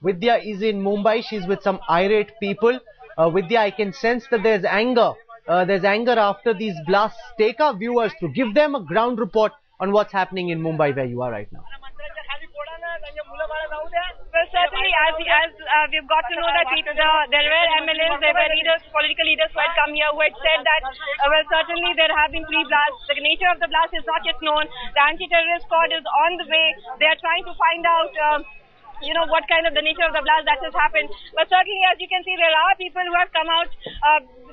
Vidya is in Mumbai. She's with some irate people. Vidya, I can sense that there's anger. There's anger after these blasts. Take our viewers through. Give them a ground report on what's happening in Mumbai, where you are right now. Well, certainly, as we've got to know that there were MLAs, there were leaders, political leaders who had come here who had said that, well, certainly there have been 3 blasts. The nature of the blast is not yet known. The anti-terrorist squad is on the way. They are trying to find out what kind of the nature of the blast that has happened. But certainly, as you can see, there are people who have come out.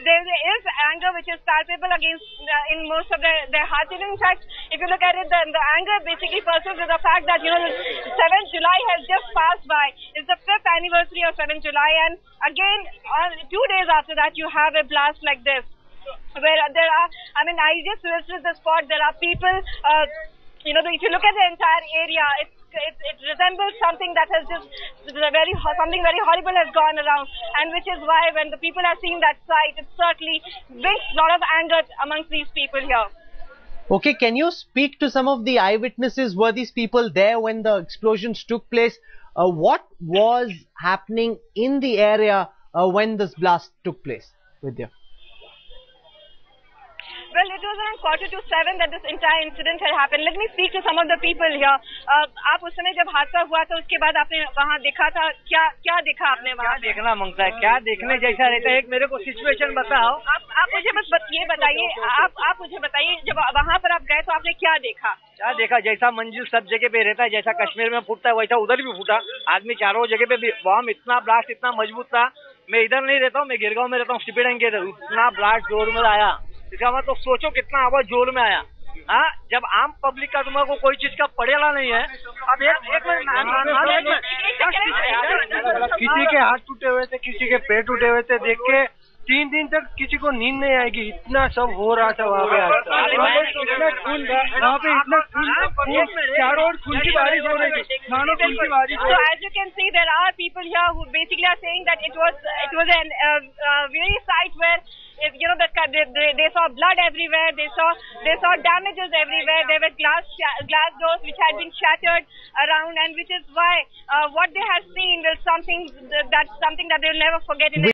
There is anger which is palpable against in most of their hearts. In fact, if you look at it, the anger basically persists with the fact that 7th July has just passed by. It's the 5th anniversary of 7th July, and again, 2 days after that, you have a blast like this, where there are. I mean, I just visited the spot. There are people. If you look at the entire area, it resembles something that has just something very horrible has gone around, and which is why when the people are seeing that sight, it certainly brings a lot of anger amongst these people here. Okay, can you speak to some of the eyewitnesses? Were these people there when the explosions took place? What was happening in the area when this blast took place, Vidya? Well, it was around 6:45 that this entire incident had happened. Let me speak to some of the people here. आप उस समय जब हादसा हुआ था उसके बाद आपने वहाँ देखा था, क्या देखा आपने वहाँ? क्या देखना मांगता है, क्या देखने जैसा रहता है, एक मेरे को सिचुएशन बताओ। आप मुझे बस ये बताइए, आप मुझे बताइए, जब वहाँ पर आप गए तो आपने क्या देखा? क्या देखा, जैसा मंजिल सब जगह पे रहता है, जैसा कश्मीर में फूटता है वैसा उधर भी फूटा। आदमी चारों जगह पे बम इतना ब्लास्ट इतना मजबूत था। मैं इधर नहीं रहता हूँ, मैं गिरगांव में रहता हूँ, स्टीपीडैंग के इधर इतना ब्लास्ट जोर में आया। इसका मतलब सोचो कितना आवाज जोर में आया। हाँ, जब आम पब्लिक का तुम्हारे को कोई चीज का पड़ेला नहीं है। अब एक मिनट, किसी के हाथ टूटे हुए थे, किसी के पैर टूटे हुए थे, देख के 3 दिन तक किसी को नींद नहीं आएगी, इतना सब हो रहा था वहाँ पे। इतना खून था वहाँ पे, इतना खून, चारों ओर खून की बारिश हो रही थी, मानो खून की बारिश। So as you can see, there are people here who basically are saying that it was a very sight where they saw blood everywhere, they saw damages everywhere. There were glass doors which had been shattered around, and which is why what they have seen is something that they'll never forget in